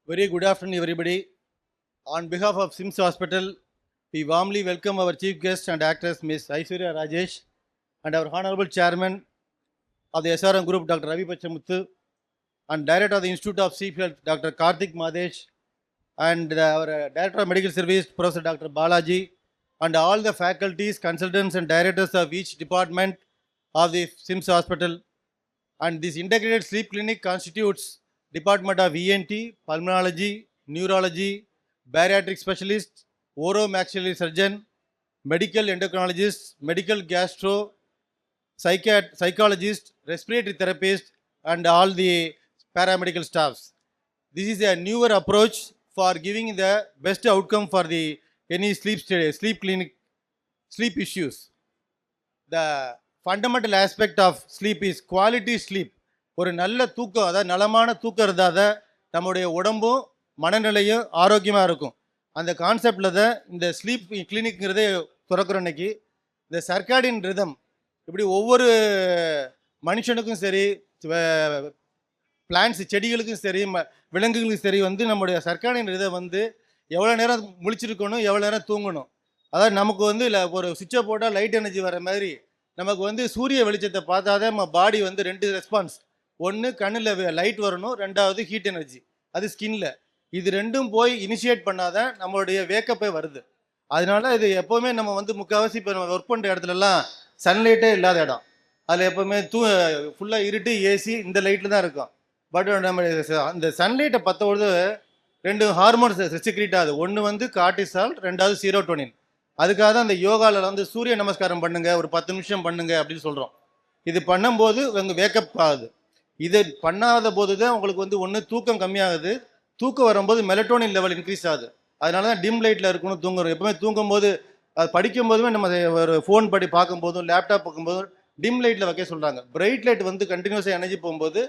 Very good afternoon, everybody. On behalf of SIMS Hospital, we warmly welcome our chief guest and actress, Ms. Aishwarya Rajesh, and our Honorable Chairman of the SRM Group, Dr. Ravi Pachamuthu, and Director of the Institute of Sleep Health, Dr. Karthik Madesh, and our Director of Medical Service, Professor Dr. Balaji, and all the faculties, consultants, and directors of each department of the SIMS Hospital. And this integrated sleep clinic constitutes Department of ENT, Pulmonology, Neurology, Bariatric Specialist, Oromaxillary Surgeon, Medical Endocrinologist, Medical Gastro, Psychologist, Respiratory Therapist, and all the paramedical staffs. This is a newer approach for giving the best outcome for the any sleep clinic sleep issues. The fundamental aspect of sleep is quality sleep. ஒரு நல்ல தூக்கம், அதாவது நலமான தூக்கம் இருந்தால் தான் நம்முடைய உடம்பும் மனநிலையும் ஆரோக்கியமாக இருக்கும். அந்த கான்செப்டில் தான் இந்த ஸ்லீப் கிளினிக்ங்கிறதே திறக்கிறோம். இன்னைக்கு இந்த சர்க்காடின் ரிதம் இப்படி ஒவ்வொரு மனுஷனுக்கும் சரி, பிளான்ஸ் செடிகளுக்கும் சரி, விலங்குகளுக்கும் சரி நம்முடைய சர்க்காடின் ரிதம் எவ்வளோ நேரம் முழிச்சிருக்கணும், எவ்வளோ நேரம் தூங்கணும். அதாவது நமக்கு ஒரு சுவிட்சை போட்டால் லைட் எனர்ஜி வர மாதிரி நமக்கு சூரிய வெளிச்சத்தை பார்த்தா தான் நம்ம பாடி ரெண்டு ரெஸ்பான்ஸ். ஒன்று கண்ணில் லைட் வரணும், ரெண்டாவது ஹீட் எனர்ஜி, அது ஸ்கின்ல. இது ரெண்டும் போய் இனிஷியேட் பண்ணாதான் நம்மளுடைய வேக்கப்பே வருது. அதனால இது எப்போவுமே நம்ம முக்கால்வாசி இப்போ நம்ம ஒர்க் பண்ணுற இடத்துலலாம் சன்லைட்டே இல்லாத இடம். அதில் எப்போவுமே ஃபுல்லாக இருட்டு, ஏசி, இந்த லைட்டில் தான் இருக்கும். பட் நம்ம அந்த சன்லைட்டை பற்றபொழுது ரெண்டு ஹார்மோன்ஸ் செக்ரீட் ஆகுது. ஒன்று கார்டிசால், ரெண்டாவது சீரோட்டோனின். அதுக்காக தான் அந்த யோகாவில் சூரிய நமஸ்காரம் பண்ணுங்க, ஒரு 10 நிமிஷம் பண்ணுங்க அப்படின்னு சொல்கிறோம். இது பண்ணும்போது உங்கள் வேக்கப் ஆகுது. இதை பண்ணாத போது தான் உங்களுக்கு ஒன்று தூக்கம் கம்மியாகுது. தூக்கம் வரும்போது மெலட்டோனின் லெவல் இன்க்ரீஸ் ஆகுது. அதனால தான் டிம் லைட்டில் இருக்கணும் தூங்குறோம். எப்பவுமே தூங்கும்போது, அது படிக்கும் போதுமே நம்ம ஒரு ஃபோன் படி பார்க்கும்போதும் லேப்டாப் பார்க்கும்போதும் டிம் லைட்டில் வைக்க சொல்கிறாங்க. பிரைட் லைட் கண்டினியூஸாக எனர்ஜி போகும்போது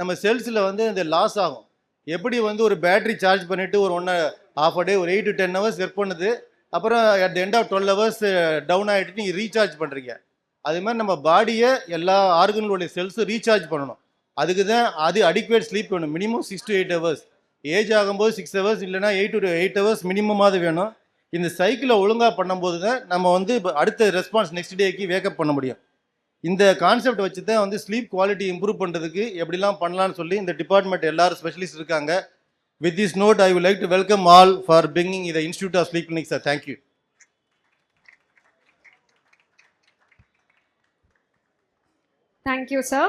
நம்ம செல்ஸில் இந்த லாஸ் ஆகும். எப்படி ஒரு பேட்டரி சார்ஜ் பண்ணிவிட்டு ஒரு half a day ஒரு 8 to 10 hours ஒர்க் பண்ணுது, அப்புறம் at the end of 12 hours down ஆகிட்டு நீங்கள் ரீசார்ஜ் பண்ணுறீங்க. அதே மாதிரி நம்ம பாடியை எல்லா ஆர்கன்களுடைய செல்ஸும் ரீசார்ஜ் பண்ணணும். அதுக்கு தான் அது அடிக்குவேட் ஸ்லீப் வேணும். Minimum 6 to 8 hours. ஏஜ் ஆகும்போது 6 hours இல்லைனா 8 to 8 hours மினிமமாவது வேணும். இந்த சைக்கிளை ஒழுங்காக பண்ணும்போது தான் நம்ம அடுத்த ரெஸ்பான்ஸ் நெக்ஸ்ட் டேக்கு வேக்கப் பண்ண முடியும். இந்த கான்செப்ட் வச்சு தான் ஸ்லீப் குவாலிட்டி இம்ப்ரூவ் பண்ணுறதுக்கு எப்படிலாம் பண்ணலான்னு சொல்லி இந்த டிபார்ட்மெண்ட் எல்லாரும் ஸ்பெஷலிஸ்ட் இருக்காங்க. With this note, I would like to welcome all for bringing the Institute of Sleep Clinics. Sir, thank you. Thank you, sir.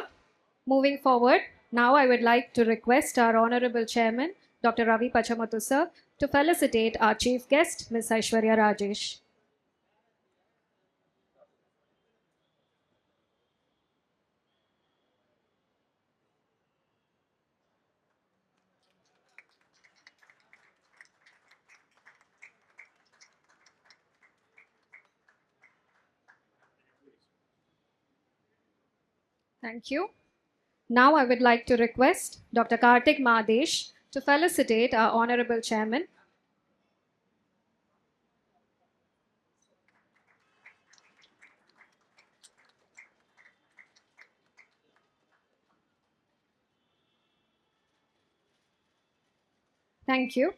Moving forward, now I would like to request our Honorable Chairman, Dr. Ravi Pachamuthu, sir, to felicitate our chief guest, Ms. Aishwarya Rajesh. Thank you. Now I would like to request Dr. Karthik Madesh to felicitate our Honorable Chairman. Thank you.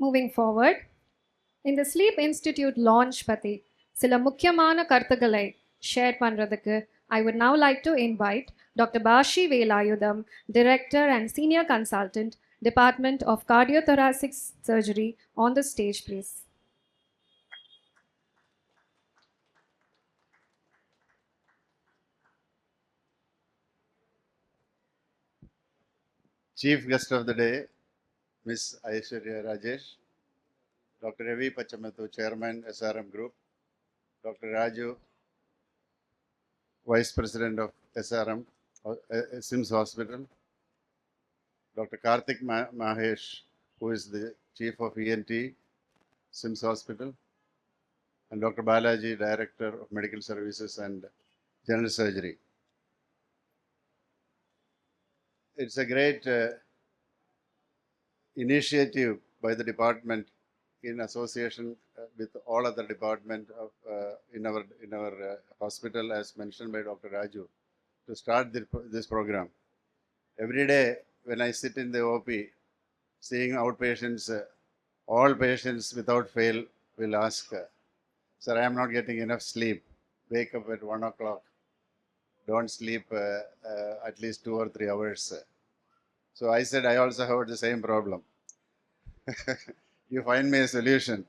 Moving forward, in the Sleep Institute launch பத்தி சில முக்கியமான கருத்துக்களை share பண்றதுக்கு I would now like to invite Dr. Bashi Velayudham, Director and Senior Consultant, Department of Cardiothoracic Surgery, on the stage, please. Chief guest of the day, Ms. Aishwarya Rajesh, Dr. Ravi Pachamuthu, Chairman, SRM Group, Dr. Raju, Vice President of SRM, SIMS Hospital, Dr. Karthik Mahesh, who is the Chief of ENT, SIMS Hospital, and Dr. Balaji, Director of Medical Services and General Surgery. It's a great initiative by the department in association with all other department of in our hospital, as mentioned by Dr. Raju, to start this program. Every day when I sit in the OP, seeing outpatients, all patients without fail will ask, Sir, I am not getting enough sleep. Wake up at 1 o'clock. Don't sleep at least 2 or 3 hours. So I said, I also have the same problem. You find me a solution,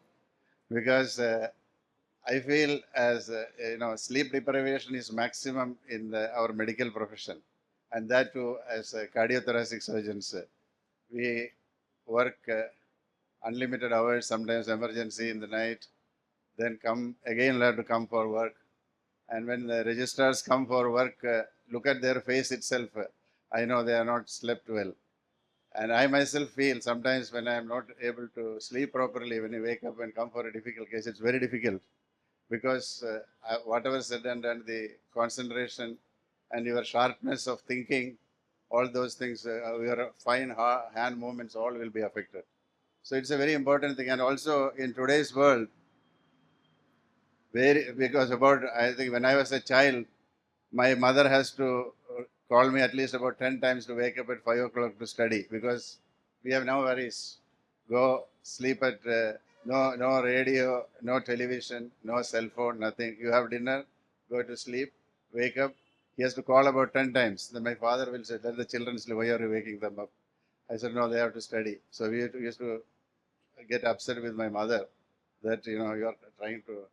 because I feel as sleep deprivation is maximum in our medical profession, and that too as cardiothoracic surgeons. We work unlimited hours, sometimes emergency in the night, then come again, have to come for work. And when the registrars come for work, look at their face itself, I know they are not slept well. And I myself feel sometimes when I am not able to sleep properly, when you wake up and come for a difficult case, it's very difficult, because whatever said and done, the concentration and your sharpness of thinking, all those things, your fine hand movements, all will be affected. So it's a very important thing. And also in today's world, because I think when I was a child, my mother has to call me at least about 10 times to wake up at 5 o'clock to study, because we have no worries. Go sleep at no radio, no television, no cell phone, nothing. You have dinner, go to sleep, wake up. He has to call about 10 times. Then my father will say, let the children sleep. Why are you waking them up? I said, no, they have to study. So we used to get upset with my mother that, you are trying to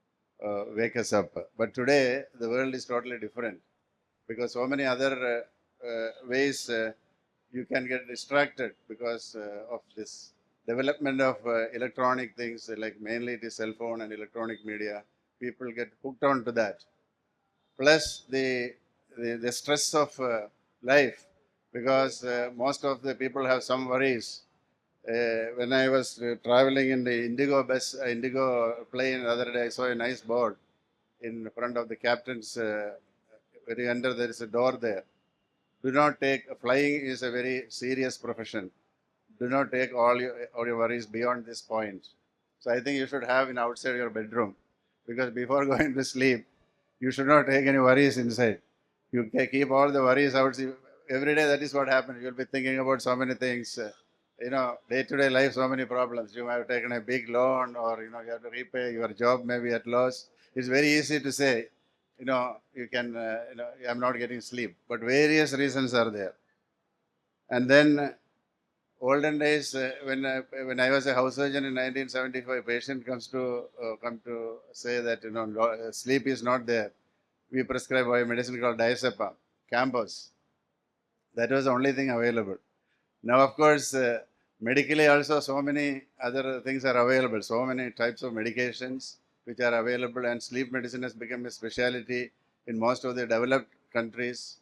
wake us up. But today, the world is totally different, because so many other ways you can get distracted because of this development of electronic things, like mainly the cell phone and electronic media. People get hooked on to that. Plus the stress of life, because most of the people have some worries. When I was traveling in the Indigo plane the other day, I saw a nice board in front of the captain's. When you enter, there is a door there. Do not take, flying is a very serious profession. Do not take all your worries beyond this point. So I think you should have in outside your bedroom, because before going to sleep, you should not take any worries inside. You keep all the worries outside. Every day that is what happens. You'll be thinking about so many things. Day-to-day life, so many problems. You might have taken a big loan, or, you have to repay, your job may be at loss. It's very easy to say, you can, I'm not getting sleep. But various reasons are there. And then, olden days, when I was a house surgeon in 1975, patient come to say that, sleep is not there. We prescribe a medicine called diazepam, Campos. That was the only thing available. Now, of course, medically also so many other things are available. So many types of medications which are available, and sleep medicine has become a specialty in most of the developed countries.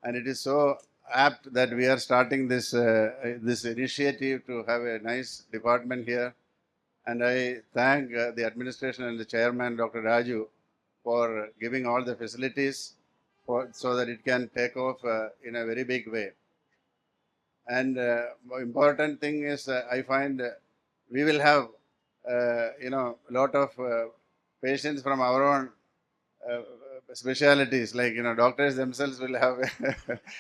And it is so apt that we are starting this initiative to have a nice department here. And I thank the administration and the chairman, Dr. Raju, for giving all the facilities so that it can take off in a very big way. And important thing is, I find we will have, a lot of patients from our own specialities, like, doctors themselves will have,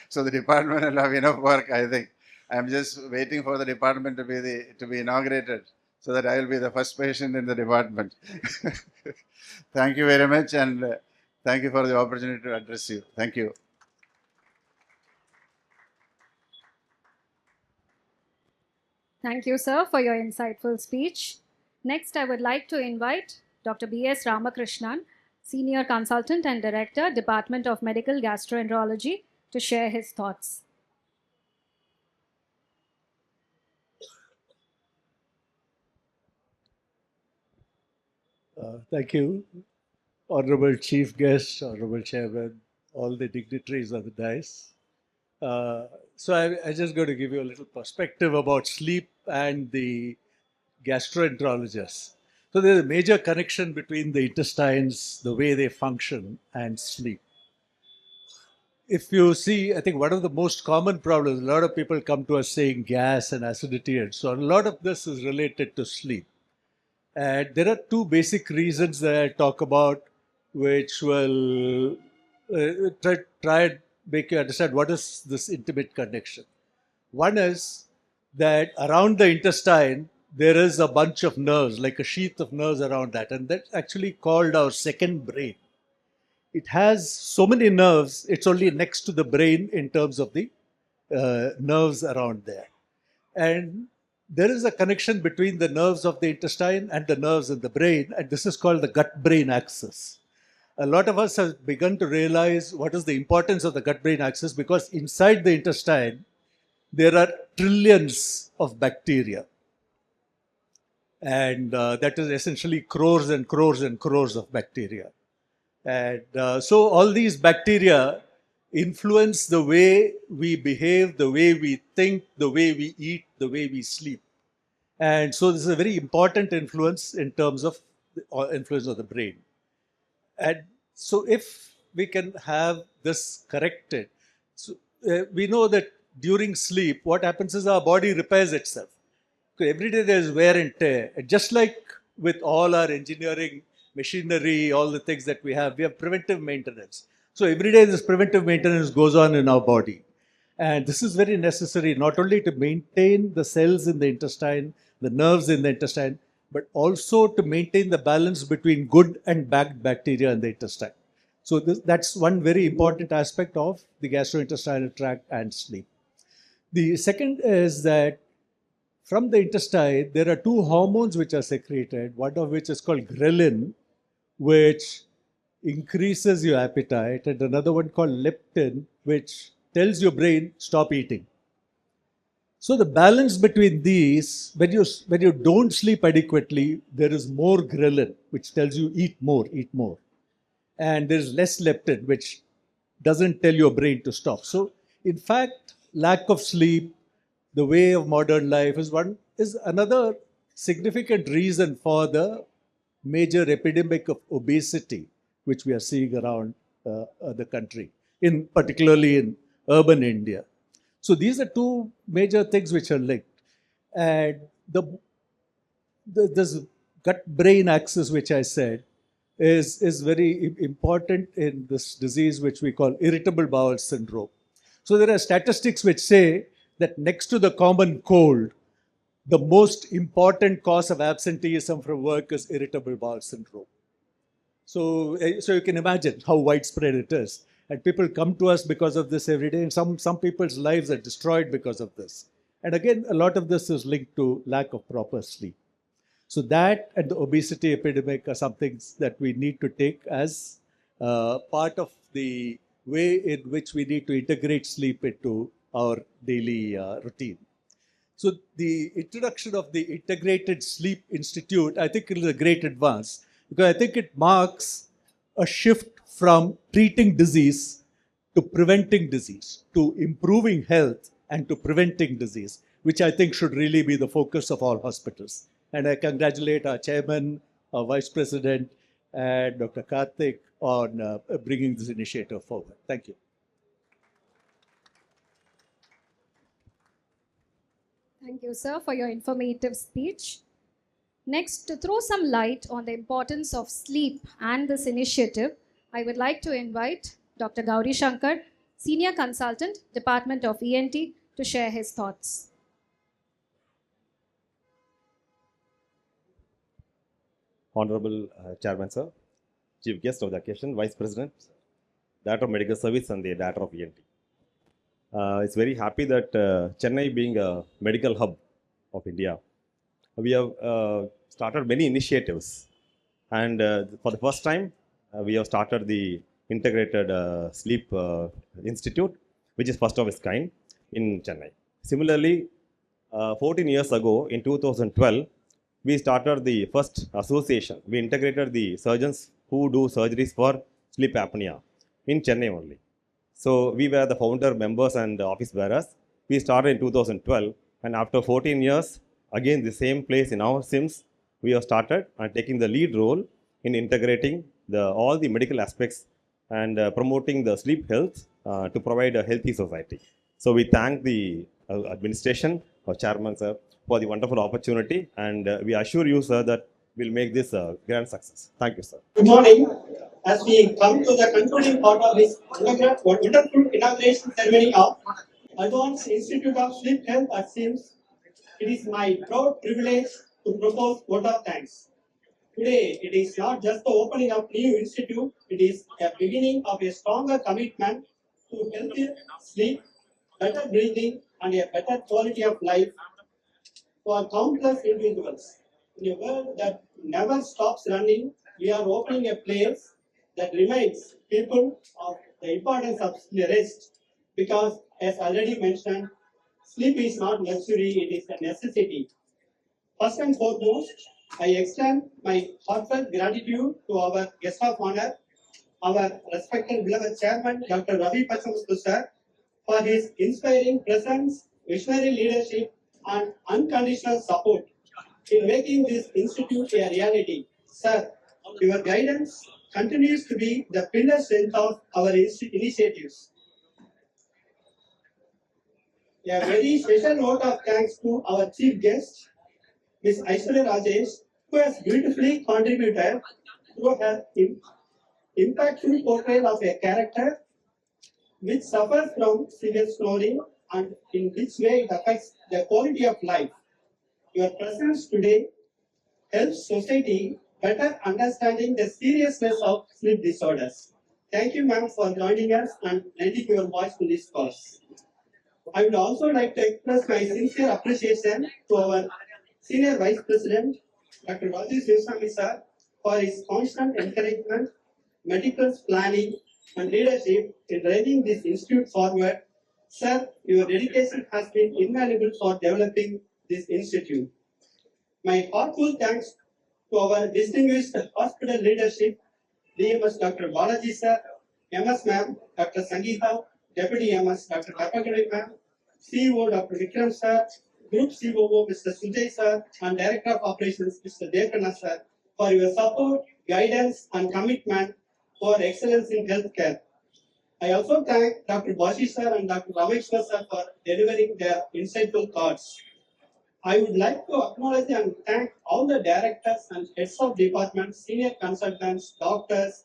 so the department will have enough work, I think. I'm just waiting for the department to be inaugurated, so that I will be the first patient in the department. Thank you very much, and thank you for the opportunity to address you. Thank you. Thank you, sir, for your insightful speech. Next, I would like to invite Dr. B.S. Ramakrishnan, Senior Consultant and Director, Department of Medical Gastroenterology, to share his thoughts. Thank you, Honorable Chief Guest, Honorable Chairman, all the dignitaries of the dais. So I'm just going to give you a little perspective about sleep and the gastroenterologists. So there's a major connection between the intestines, the way they function, and sleep. If you see, I think one of the most common problems, a lot of people come to us saying gas and acidity and so on. A lot of this is related to sleep. And there are two basic reasons that I talk about, which will try and make you understand what is this intimate connection. One is that around the intestine, there is a bunch of nerves, like a sheath of nerves around that. And that's actually called our second brain. It has so many nerves, it's only next to the brain in terms of the nerves around there. And there is a connection between the nerves of the intestine and the nerves in the brain, and this is called the gut-brain axis. A lot of us have begun to realize what is the importance of the gut-brain axis, because inside the intestine, there are trillions of bacteria. And that is essentially crores and crores and crores of bacteria. And so all these bacteria influence the way we behave, the way we think, the way we eat, the way we sleep. And so this is a very important influence in terms of influence of the brain. And so if we can have this corrected, so, we know that during sleep, what happens is our body repairs itself. So every day there is wear and tear. And just like with all our engineering machinery, all the things that we have preventive maintenance. So every day this preventive maintenance goes on in our body. And this is very necessary, not only to maintain the cells in the intestine, the nerves in the intestine, but also to maintain the balance between good and bad bacteria in the intestine. So that's one very important aspect of the gastrointestinal tract and sleep. The second is that from the intestine, there are two hormones which are secreted, one of which is called ghrelin, which increases your appetite, and another one called leptin, which tells your brain, stop eating. So the balance between these, when you don't sleep adequately, there is more ghrelin, which tells you eat more, eat more. And there is less leptin, which doesn't tell your brain to stop. So in fact, lack of sleep, the way of modern life is another significant reason for the major epidemic of obesity, which we are seeing around the country, particularly in urban India. So these are two major things which are linked. And this gut-brain axis, which I said, is very important in this disease which we call irritable bowel syndrome. So there are statistics which say that next to the common cold, the most important cause of absenteeism from work is irritable bowel syndrome. So you can imagine how widespread it is. And people come to us because of this every day, and some people's lives are destroyed because of this. And again, a lot of this is linked to lack of proper sleep. So that and the obesity epidemic are some things that we need to take as part of the way in which we need to integrate sleep into our daily routine. So the introduction of the Integrated Sleep Institute, I think it is a great advance, because I think it marks a shift from treating disease to preventing disease, to improving health and to preventing disease, which I think should really be the focus of all hospitals. And I congratulate our chairman, our vice president, and Dr. Karthik on bringing this initiative forward. Thank you. Thank you, sir, for your informative speech. Next, to throw some light on the importance of sleep and this initiative, I would like to invite Dr. Gauri Shankar, Senior Consultant, Department of ENT, to share his thoughts. Honorable Chairman, sir, Chief Guest of the occasion, Vice President, Director of Medical Service, and the Director of ENT. It's very happy that Chennai, being a medical hub of India, we have started many initiatives. And for the first time, we have started the Integrated Sleep Institute, which is first of its kind in Chennai. Similarly, 14 years ago, in 2012, we started the first association. We integrated the surgeons who do surgeries for sleep apnea in Chennai only. So we were the founder members and office bearers. We started in 2012, and after 14 years, again the same place in our SIMS, we have started and taking the lead role in integrating all the medical aspects and promoting the sleep health to provide a healthy society. So we thank the administration, our chairman, sir, for the wonderful opportunity, and we assure you, sir, that we'll make this a grand success. Thank you, sir. Good morning. As we come to the concluding part of this wonderful inauguration ceremony of Advanced Institute of Sleep Health at SIMS, it is my proud privilege to propose vote of thanks. Today, it is not just the opening of new institute, it is a beginning of a stronger commitment to healthier sleep, better breathing, and a better quality of life for countless individuals. In a world that never stops running, we are opening a place that reminds people of the importance of rest because, as already mentioned, sleep is not luxury, it is a necessity. First and foremost, I extend my heartfelt gratitude to our guest of honor, our respected beloved chairman, Dr. Ravi Pachamuthu sir, for his inspiring presence, visionary leadership, and unconditional support in making this institute a reality. Sir, your guidance continues to be the pillar strength of our initiatives. A very special note of thanks to our chief guest, Ms. Aishwarya Rajesh, who has beautifully contributed through her impactful portrayal of a character which suffers from severe snoring and in which way it affects the quality of life. Your presence today helps society better understanding the seriousness of sleep disorders. Thank you, ma'am, for joining us and lending your voice to this cause. I would also like to express my sincere appreciation to our Senior Vice President, Dr. Rajesh Sivaswamy sir, for his constant encouragement, meticulous planning, and leadership in driving this institute forward. Sir, your dedication has been invaluable for developing this institute. My heartfelt thanks to our distinguished hospital leadership, DMS Dr. Balaji sir, MS ma'am, Dr. Sangeeta, Deputy MS Dr. Kapagari ma'am, CEO Dr. Vikram sir, Group COO Mr. Sujay sir, and Director of Operations Mr. Devkana sir for your support, guidance, and commitment for excellence in healthcare. I also thank Dr. Bashi sir and Dr. Rameshwar sir for delivering their insightful thoughts. I would like to acknowledge and thank all the directors and heads of departments, senior consultants, doctors,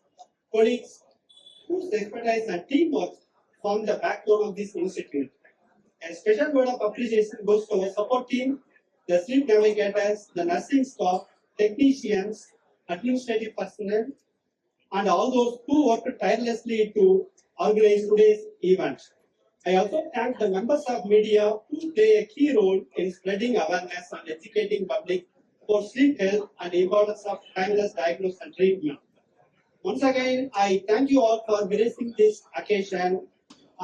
colleagues, whose expertise and teamwork form the backbone of this institute. A special word of appreciation goes to our support team, the sleep navigators, the nursing staff, technicians, administrative personnel, and all those who worked tirelessly to organize today's event. I also thank the members of media who play a key role in spreading awareness and educating public for sleep health and the importance of timeless diagnosis and treatment. Once again, I thank you all for gracing this occasion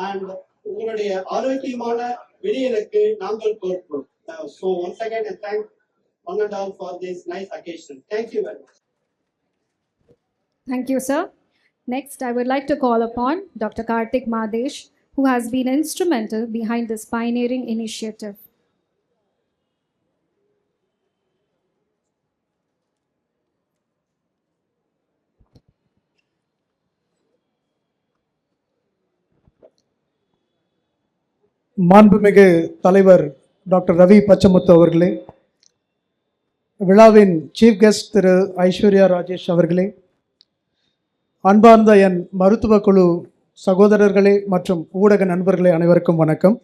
and உங்களுடைய ஆரோக்கியமான விடியலுக்கு நாங்கள் பொறுப்பு. So once again, I thank one and all for this nice occasion. Thank you very much. Thank you, sir. Next, I would like to call upon Dr. Kartik Madesh, who has been instrumental behind this pioneering initiative. மாண்புமிகு தலைவர் doctor Ravi Pachamuthu அவர்களே, விழாவின் chief guest திரு ஐஸ்வர்யா ராஜேஷ் அவர்களே, அன்பார்ந்த என் மருத்துவ குழு சகோதரர்களே மற்றும் ஊடக நண்பர்களே, அனைவருக்கும் வணக்கம்.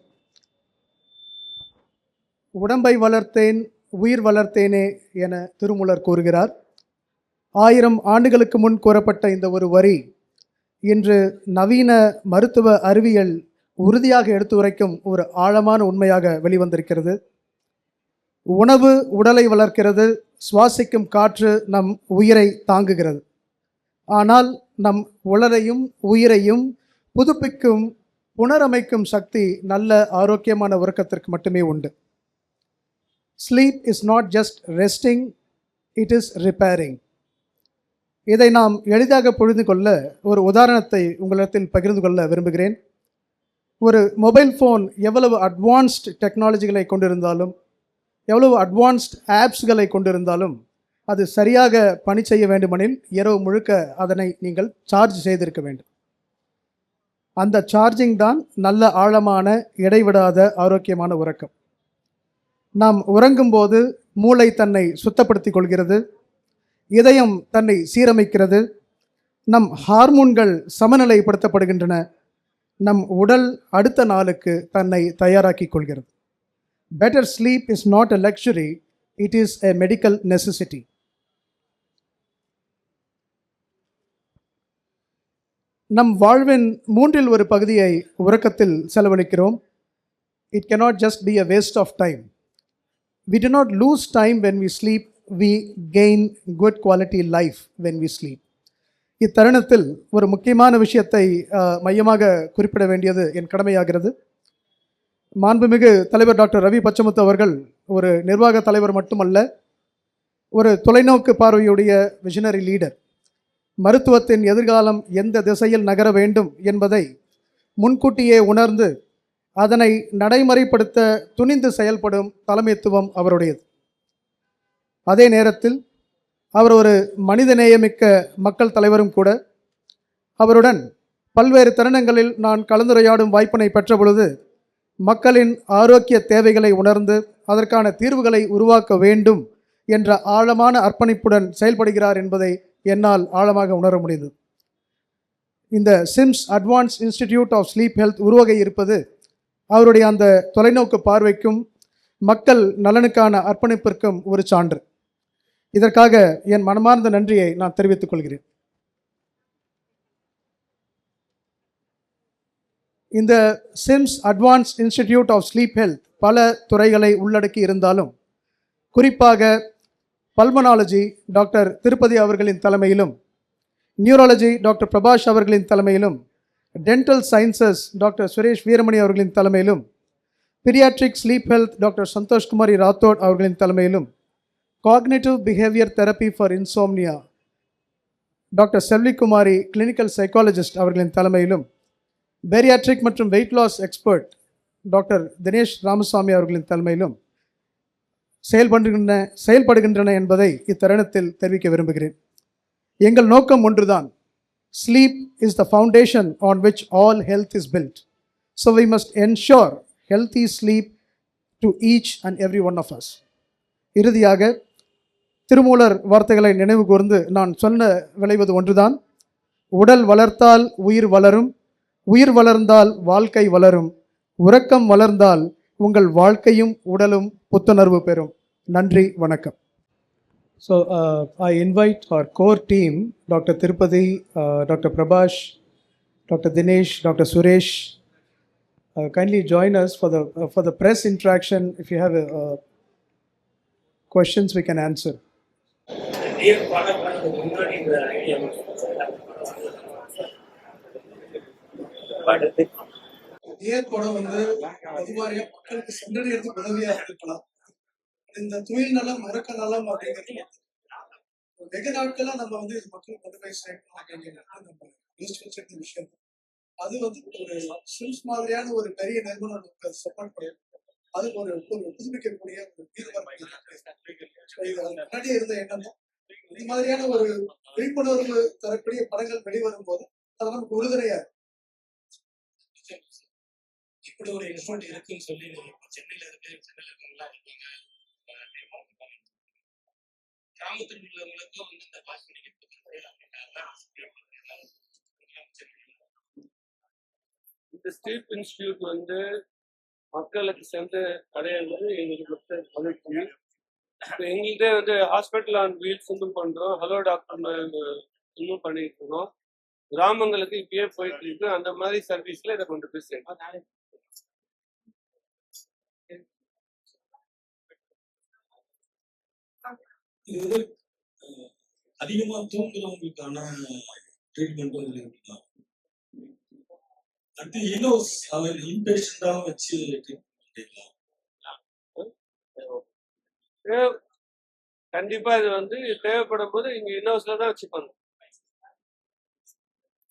உடம்பை வளர்த்தேன் உயிர் வளர்த்தேனே என திருமூலர் கூறுகிறார். 1000 ஆண்டுகளுக்கு முன் கூறப்பட்ட இந்த ஒரு வரி இன்று நவீன மருத்துவ அறிவியல் உறுதியாக எடுத்துரைக்கும் ஒரு ஆழமான உண்மையாக வெளிவந்திருக்கிறது. உணவு உடலை வளர்க்கிறது, சுவாசிக்கும் காற்று நம் உயிரை தாங்குகிறது. ஆனால் நம் உடலையும் உயிரையும் புதுப்பிக்கும் புனரமைக்கும் சக்தி நல்ல ஆரோக்கியமான உறக்கத்திற்கு மட்டுமே உண்டு. Sleep is not just resting, it is repairing. இதை நாம் எளிதாக புரிந்து கொள்ள ஒரு உதாரணத்தை உங்களிடத்தில் பகிர்ந்து கொள்ள விரும்புகிறேன். ஒரு மொபைல் ஃபோன் எவ்வளவு அட்வான்ஸ்ட் டெக்னாலஜிகளை கொண்டிருந்தாலும், எவ்வளவு அட்வான்ஸ்ட் ஆப்ஸ்களை கொண்டிருந்தாலும், அது சரியாக பணி செய்ய வேண்டுமெனில் இரவு முழுக்க அதனை நீங்கள் சார்ஜ் செய்திருக்க வேண்டும். அந்த சார்ஜிங் தான் நல்ல ஆழமான இடைவிடாத ஆரோக்கியமான உறக்கம். நாம் உறங்கும்போது மூளை தன்னை சுத்தப்படுத்திக் கொள்கிறது, இதயம் தன்னை சீரமைக்கிறது, நம் ஹார்மோன்கள் சமநிலைப்படுத்தப்படுகின்றன, நம் உடல் அடுத்த நாளுக்கு தன்னை தயாராக்கி கொள்கிறது. Better sleep is not a luxury, it is a medical necessity. நம் வாழ்வின் மூன்றில் ஒரு பகுதியை உறக்கத்தில் செலவழிக்கிறோம். It cannot just be a waste of time. We do not lose time when we sleep, we gain good quality life when we sleep. இத்தருணத்தில் ஒரு முக்கியமான விஷயத்தை மையமாக குறிப்பிட வேண்டியது என் கடமையாகிறது. மாண்புமிகு தலைவர் டாக்டர் ரவி பச்சமுத்து அவர்கள் ஒரு நிர்வாக தலைவர் மட்டுமல்ல, ஒரு தொலைநோக்கு பார்வையுடைய விஷனரி லீடர். மருத்துவத்தின் எதிர்காலம் எந்த திசையில் நகர வேண்டும் என்பதை முன்கூட்டியே உணர்ந்து அதனை நடைமுறைப்படுத்த துணிந்து செயல்படும் தலைமைத்துவம் அவருடையது. அதே நேரத்தில் அவர் ஒரு மனிதநேயமிக்க மக்கள் தலைவரும் கூட. அவருடன் பல்வேறு தருணங்களில் நான் கலந்துரையாடும் வாய்ப்பினை பெற்ற பொழுது மக்களின் ஆரோக்கிய தேவைகளை உணர்ந்து அதற்கான தீர்வுகளை உருவாக்க வேண்டும் என்ற ஆழமான அர்ப்பணிப்புடன் செயல்படுகிறார் என்பதை என்னால் ஆழமாக உணர முடிந்தது. இந்த SIMS advance institute of sleep health உருவாக இருப்பது அவருடைய அந்த தொலைநோக்கு பார்வைக்கும் மக்கள் நலனுக்கான அர்ப்பணிப்பிற்கும் ஒரு சான்று. இதற்காக என் மனமார்ந்த நன்றியை நான் தெரிவித்துக் கொள்கிறேன். இந்த SIMS advance institute of sleep health பல துறைகளை உள்ளடக்கி இருந்தாலும் குறிப்பாக பல்மனாலஜி டாக்டர் திருப்பதி அவர்களின் தலைமையிலும், நியூராலஜி டாக்டர் பிரபாஷ் அவர்களின் தலைமையிலும், dental sciences doctor Suresh Veeramani அவர்களின் தலைமையிலும், paediatric sleep health doctor Santhoshkumari Rathod அவர்களின் தலைமையிலும், cognitive behaviour therapy for insomnia doctor Selvikumari clinical psychologist அவர்களின் தலைமையிலும், பேரியாட்ரிக் மற்றும் weight loss expert doctor Dinesh Ramasamy அவர்களின் தலைமையிலும் செயல்படுகின்றன என்பதை இத்தருணத்தில் தெரிவிக்க விரும்புகிறேன். எங்கள் நோக்கம் ஒன்றுதான். Sleep is the foundation on which all health is built. So we must ensure healthy sleep to each and every one of us. இறுதியாக திருமூலர் வார்த்தைகளை நினைவு கூர்ந்து நான் சொன்ன விளைவது ஒன்றுதான். உடல் வளர்த்தால் உயிர் வளரும், உயிர் வளர்ந்தால் வாழ்க்கை வளரும், உறக்கம் வளர்ந்தால் உங்கள் வாழ்க்கையும் உடலும் புத்துணர்வு பெறும். நன்றி, வணக்கம். So I invite our core team, Dr. Tirupati, Dr. Prabhash, Dr. Dinesh, Dr. Suresh, kindly join us for the press interaction. If you have questions, we can answer. படம் வந்து அதிகாரியா மக்களுக்கு சென்றடைறதுக்கு உதவியா இருக்கலாம். இந்த தொழில் நலம் மறக்க நலம் அப்படிங்கிறது வெகு நாட்களா நம்ம வந்து இது மக்களுக்கு கொண்டு போய் சேர்க்கணும் அப்படிங்கிறது நம்ம யோசிச்சு வச்சிருந்த விஷயம். அது வந்து ஒரு சிம்ஸ் மாதிரியான ஒரு பெரிய நிறுவனம் சப்போர்ட் பண்ணி அது ஒரு புதுப்பிக்கக்கூடிய ஒரு முன்னாடியே இருந்த எண்ணம் தான். இது மாதிரியான ஒரு விழிப்புணர்வு தரக்கூடிய படங்கள் வெளிவரும் போது அது நமக்கு உறுதுணையா இப்படி ஒரு எஃபர்ட் இருக்குன்னு சொல்லி சென்னையில இருக்கு, சென்னையில இருக்கவங்களாம் கிராமத்தில் உள்ளவங்களுக்கும் வந்து இந்த பாஸ் இந்த ஸ்லீப் இன்ஸ்டிடியூட் வந்து மக்களுக்கு சென்று அடையிறது எங்களுக்கு மகிழ்ச்சி. இப்போ எங்கள்கிட்ட வந்து ஹாஸ்பிட்டல் ஆன் வீல்ஸ் இன்னும் பண்றோம், ஹலோ டாக்டர் இன்னும் பண்ணிட்டு இருக்கோம். கிராமங்களுக்கு இப்பயே போயிட்டு இருக்கு. அந்த மாதிரி சர்வீஸ்ல இதை கொண்டு போய் சேர்க்கணும். இது வந்து அதிகமா தூங்குறவங்களுக்கான ட்ரீட்மெண்ட் இருக்குதான். அடுத்து இனோஸ் அவர் இன்பேஷண்டா வச்சு கண்டிப்பா இது வந்து தேவைப்படும் போது இங்க இனோஸ்ல தான் வச்சுப்பாங்க.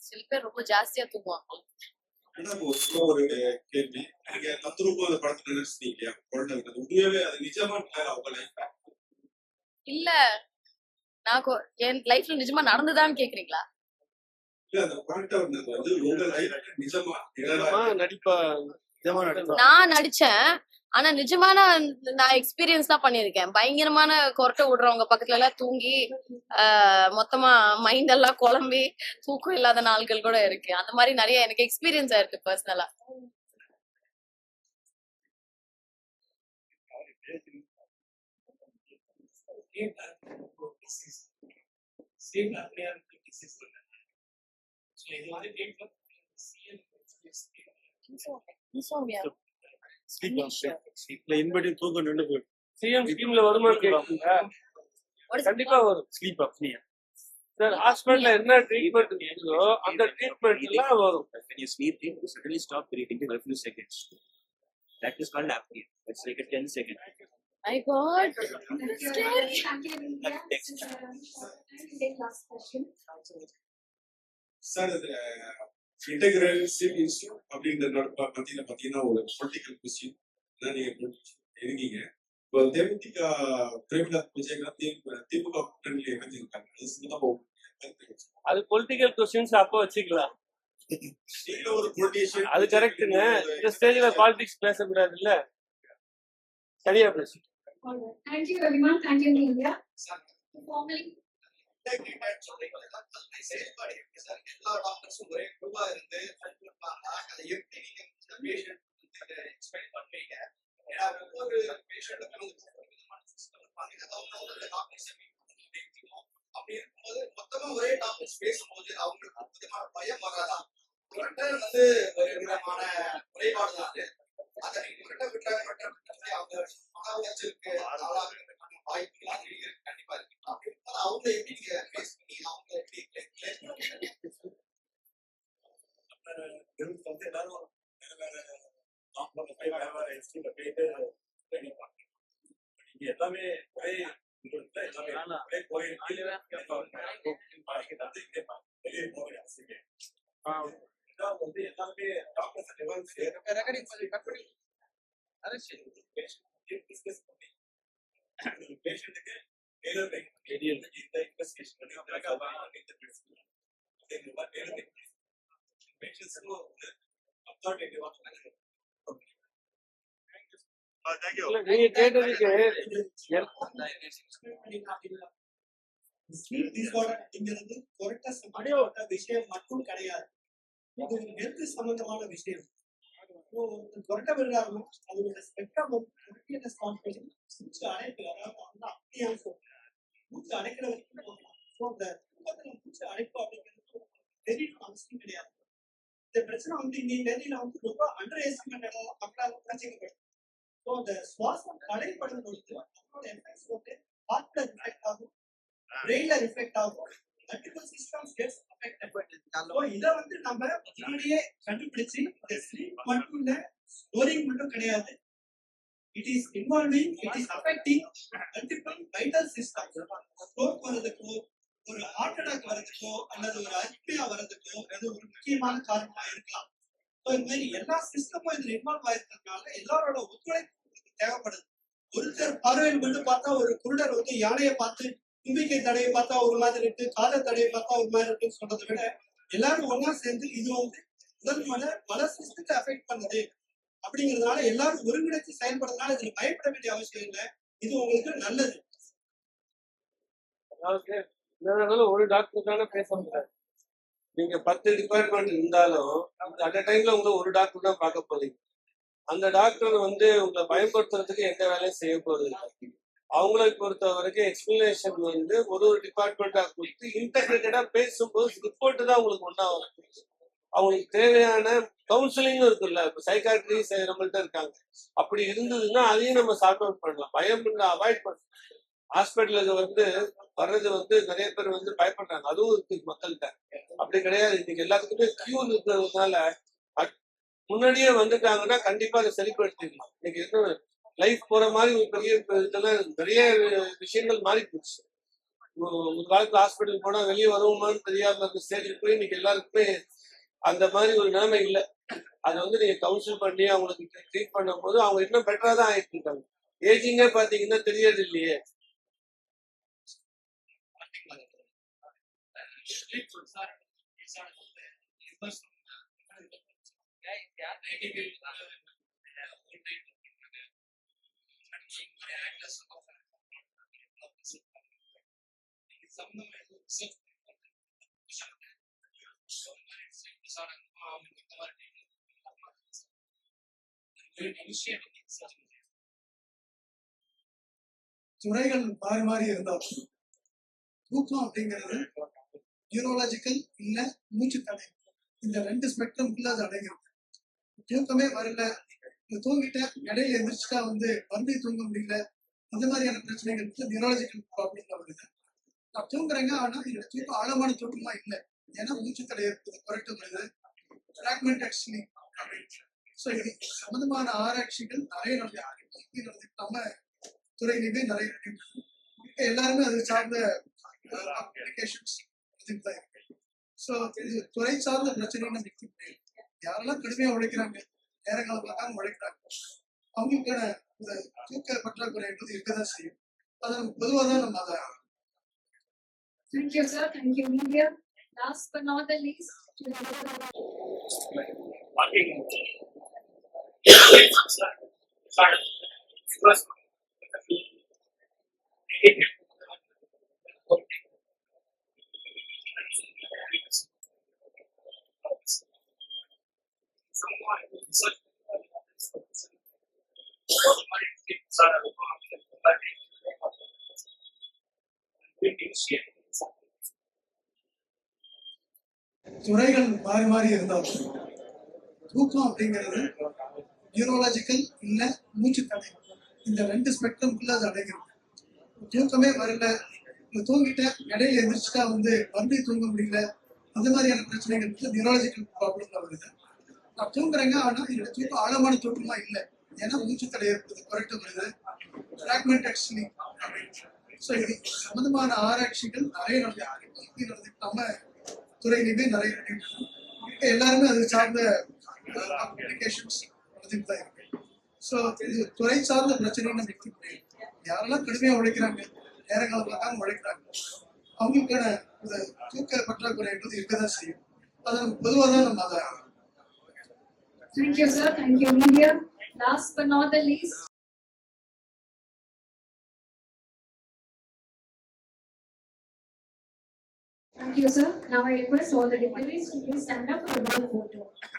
சில பேர் ரொம்ப ஜாஸ்தியா தூங்குவாங்க. ஒரு கேள்வி, நீங்க 10 ரூபாய் படத்துல நினைச்சீங்க உண்மையாவே அது நிஜமா அவங்க லைஃப் இல்ல நான் என் லைஃப்ல நிஜமா நடந்துதான்னு கேக்குறீங்களா? நான் நடிச்சேன், ஆனா நிஜமான நான் எக்ஸ்பீரியன்ஸ் தான் பண்ணிருக்கேன். பயங்கரமான கொரட்டை விடுறவங்க பக்கத்துல எல்லாம் தூங்கி மொத்தமா மைண்ட் எல்லாம் குழம்பி தூக்கம் இல்லாத நாட்கள் கூட இருக்கு. அந்த மாதிரி நிறைய எனக்கு எக்ஸ்பீரியன்ஸ் ஆயிருக்கு பர்சனலா. Sleep apnea disease. So இது வந்து ட்ரீட்மெண்ட் இன்சோம்னியா ஸ்லீப்ல இன்படி தூக்கம் நின்று போயிடும். சிஎம் ஸ்கீம்ல வருமானு கேட்குறீங்க? கண்டிப்பா வரும். Sleep apnoea. சார் ஹாஸ்பிட்டல்ல என்ன ட்ரீட்மெண்ட் இருக்குதோ அந்த ட்ரீட்மெண்ட் எல்லாம் வரும். When you sleep, you suddenly stop breathing for a few seconds. That is called apnea. Let's take a 10 seconds. My god sir இது இன்டெகிரல் ஸ்லீப் இன்ஸ்டியூட் அப்படின்ற பார்த்தீங்கன்னா ஒரு பொலிட்டிக்கல் கொஸ்டின் நீங்க இருக்கீங்க. இப்போ தேமுதிக பிரேமலா விஜயகாந்த் திமுக கூட்டணியில் இணைஞ்சிருக்காங்க. அது சம்பந்தமா அது பொலிட்டிக்கல் கொஸ்டின்ஸ் அப்போ வச்சுக்கலாம். நீங்க ஒரு பொலிட்டிஷியன் அது கரெக்டுங்க. இந்த ஸ்டேஜ்ல பாலிடிக்ஸ் பேசக்கூடாது இல்ல, சரியா பேசு. Thank you everyone. Thank you India. Formally செயல்பாடு இருக்கு சார். எல்லா டாக்டர்ஸும் ஒரே குழுவா இருந்து அதை எப்படி நீங்க எக்ஸ்பிளைன் பண்ணுவீங்க? ஏன்னா ஒவ்வொரு பேஷண்ட்டுக்கும் விதமான சிஸ்டம் இருப்பாங்க. அவங்க டாக்டர்ஸ் அப்படி இருக்கும்போது மொத்தமா ஒரே டாக்டர்ஸ் பேசும்போது அவங்களுக்கு ஒரு விதமான பயம் வராதா? வந்து ஒரு விதமான குறைபாடு தான் அது. அதை நீங்க விட்டாங்க அவங்க மன உளைச்சலுக்கு ஆளாகிறதுக்கான வாய்ப்புகள் கண்டிப்பா இருக்கு. அப்படி இருக்கும்போது அவங்க எப்படி நீங்க ஃபேஸ் பண்ணி அவங்க எப்படி வந்து எல்லாரும் எல்லாமே ஒரே எல்லாமே வந்து எல்லாமே டிஸ்கஸ் பண்ணி பேஷண்ட்டுக்கு இந்த இன்வெஸ்டிகேஷன் நீங்க கேட்டதுக்கு ஸ்லீப் டிஸார்டர் அப்படிங்கிறது கொரட்டா சம்பந்தப்பட்ட விஷயம் மட்டும் கிடையாது. இது ஒரு ஹெல்த் சம்பந்தமான விஷயம். கொரட்டை விடுறாருன்னா அதோட ஸ்பெக்ட்ரம் மூச்சு அடைப்பு, அதாவது அப்படியே சொல்றாரு மூச்சு அடைக்கிற வரைக்கும் போகலாம். ஸோ அந்த மூச்சு அடைப்பு அப்படிங்கிறது தெரியல அவசியம் கிடையாது. இந்த பிரச்சனை வந்து இன்னைக்கு தேதியில வந்து ரொம்ப அண்டர் எஸ்டிமேட் மக்களால் பிரச்சனைப்படும். ஸோ அந்த சுவாசம் தடைப்படும் பொழுது அதோட எஃபெக்ட்ஸ் வந்து ஹார்ட்ல ரிஃப்ளெக்ட் ஆகும், பிரெயின்ல ரிஃப்ளெக்ட் ஆகும், multiple systems gets affected. So இதை வந்து நம்ம முன்னாடியே கண்டுபிடிச்சு இந்த ஸ்லீப் மட்டும் இல்ல, ஸ்னோரிங் மட்டும் கிடையாது, it is involving, it is affecting multiple vital systems. Stroke வர்றதுக்கோ, ஒரு ஹார்ட் அட்டாக் வர்றதுக்கோ, அல்லது ஒரு அரித்மியா வர்றதுக்கோ அது ஒரு முக்கியமான காரணமா இருக்கலாம். ஸோ இந்த மாதிரி எல்லா சிஸ்டமும் இதுல இன்வால்வ் ஆயிருக்கிறதுனால எல்லாரோட ஒத்துழைப்பு தேவைப்படுது. ஒருத்தர் பார்வையில் மட்டும் பார்த்தா ஒரு குருடர் வந்து யானையை பார்த்து தும்பிக்கை தடையை பார்த்தா ஒரு மாதிரி இருக்கு, காதல் தடையை பார்த்தா ஒரு மாதிரி இருக்குன்னு சொல்றதை விட எல்லாரும் ஒன்னா சேர்ந்து இது வந்து உடல் பல சிஸ்டத்தை அஃபெக்ட் பண்ணுது அப்படிங்கிறதுனால எல்லாரும் ஒருங்கிணைத்து செயல்படுறதுனால இதுல பயப்பட வேண்டிய அவசியம் இல்லை. இது உங்களுக்கு நல்லது. அதாவது ஒரு டாக்டர் தானே பேச முடியாது. நீங்க 10 டிபார்ட்மெண்ட் இருந்தாலும் அந்த டைம்ல உங்களை ஒரு டாக்டர் தான் பார்க்க போறீங்க. அந்த டாக்டர் வந்து உங்களை பயன்படுத்துறதுக்கு எந்த வேலையும் செய்ய போறது. அவங்களை பொறுத்த வரைக்கும் எக்ஸ்பிளனேஷன் வந்து ஒரு டிபார்ட்மெண்டா கொடுத்து இன்டெகிரேட்டடா பேசும்போது ரிப்போர்ட் தான் உங்களுக்கு ஒன்றா வரும். அவங்களுக்கு தேவையான கவுன்சிலிங்கும் இருக்குல்ல, இப்போ சைக்காட்ரி நம்மள்ட்ட இருக்காங்க. அப்படி இருந்ததுன்னா அதையும் நம்ம சார்ட் அவுட் பண்ணலாம். பயம் அவாய்ட் பண்ணலாம். ஹாஸ்பிட்டலுக்கு வந்து வர்றது வந்து நிறைய பேர் வந்து பயப்படுறாங்க, அதுவும் இருக்கு மக்கள்கிட்ட. அப்படி கிடையாது. இன்னைக்கு எல்லாத்துக்குமே கியூ இருக்கிறதுனால முன்னாடியே வந்துட்டாங்கன்னா கண்டிப்பா அதை சரிப்படுத்திடலாம். இன்னைக்கு இன்னும் லைஃப் போற மாதிரி ஒரு பெரிய இதெல்லாம் நிறைய விஷயங்கள் மாறி போச்சு. ஒரு காலத்துல ஹாஸ்பிட்டல் போனா வெளியே வருவோமான்னு தெரியாம இருந்த ஸ்டேஜுக்கு போய் இன்னைக்கு எல்லாருக்குமே அந்த மாதிரி ஒரு நிலைமை இல்லை. அதை வந்து நீங்க கவுன்சில் பண்ணி அவங்களுக்கு ட்ரீட் பண்ணும் போது அவங்க இன்னும் பெட்டரா தான் ஆயிட்டு இருக்காங்க. ஏஜிங்கே பாத்தீங்கன்னா தெரியறது இல்லையே. துறைகள் மாறி மாறி இருந்தாலும் தூக்கம் அப்படிங்கிறது நியூரோலாஜிக்கல் இல்ல மூச்சு தடை இந்த 2 ஸ்பெக்ட்ரம்குள்ள அது அடங்கிடும். தூக்கமே வரல, தூங்கிட்ட இடையில எந்திரிச்சுட்டா மறுபடியும் தூங்க முடியல, இந்த மாதிரியான பிரச்சனைகள் நியூரோலாஜிக்கல் ப்ராப்ளம்ல வருது. நான் தூங்குறேங்க, ஆனா என்னோட தூக்கம் ஆழமான தூக்கமா இல்லை, ஏன்னா மூச்சு தடை ஏற்படுது, குறைட்டு வருது, ஃப்ராக்மெண்டட் ஸ்லீப் அப்படின்னு. ஸோ இது சம்பந்தமான ஆராய்ச்சிகள் நிறைய நடந்துட்டு நம்ம துறையிலுமே நிறைய நடந்துட்டு எல்லாருமே அது சார்ந்த அப்ளிகேஷன்ஸ் தான் இருக்கு. ஸோ இது துறை சார்ந்த பிரச்சனைன்னு நம்ம எடுத்துக்க முடியாது. யாரெல்லாம் கடுமையா உழைக்கிறாங்க, நேரங்களை பார்க்காம உழைக்கிறாங்க, அவங்களுக்கான இந்த தூக்க பற்றாக்குறை என்பது இருக்கதான் செய்யும். அதை நம்ம பொதுவாக தான் நம்ம அதை. Thank you, sir. Thank you, media. Last but not the least, துறைகள் மாறி மாறி இருந்தாலும் தூக்கம் அப்படிங்கிறது நியூரோலாஜிக்கல் இல்ல மூச்சு தடை இந்த 2 ஸ்பெக்ட்ரம்குள்ள அது அடங்கிடும். தூக்கமே வரல, தூங்கிட்ட இடையில எந்திரிச்சுட்டா மறுபடியும் தூங்க முடியல, இந்த மாதிரியான பிரச்சனைகள் நியூரோலாஜிக்கல் ப்ராப்ளம்ல வருது. நான் தூங்குறேங்க, ஆனா என்னோட தூக்கம் ஆழமான தூக்கமா இல்லை, ஏன்னா மூச்சு தடை ஏற்படுது, குறைட்டு வருது, ஃப்ராக்மெண்டட் ஸ்லீப் அப்படின்னு. ஸோ இது சம்பந்தமான ஆராய்ச்சிகள் நிறைய நடந்துட்டு நம்ம துறையிலுமே நிறைய நடந்துட்டு எல்லாருமே அது சார்ந்த அப்ளிகேஷன்ஸ் நடந்துட்டு தான் இருக்கு. ஸோ இது துறை சார்ந்த பிரச்சனைன்னு நம்ம எடுத்துக்க முடியாது. யாரெல்லாம் கடுமையா உழைக்கிறாங்க, நேரங்களை பார்க்காம உழைக்கிறாங்க, அவங்களுக்கான இந்த தூக்க பற்றாக்குறை என்பது இருக்கதான் செய்யும். அதை நம்ம பொதுவாக தான் நம்ம அதை. thank you, sir. Thank you, media. Last but not the least, thank you, sir. Now I request all the deputies to please stand up for the group photo.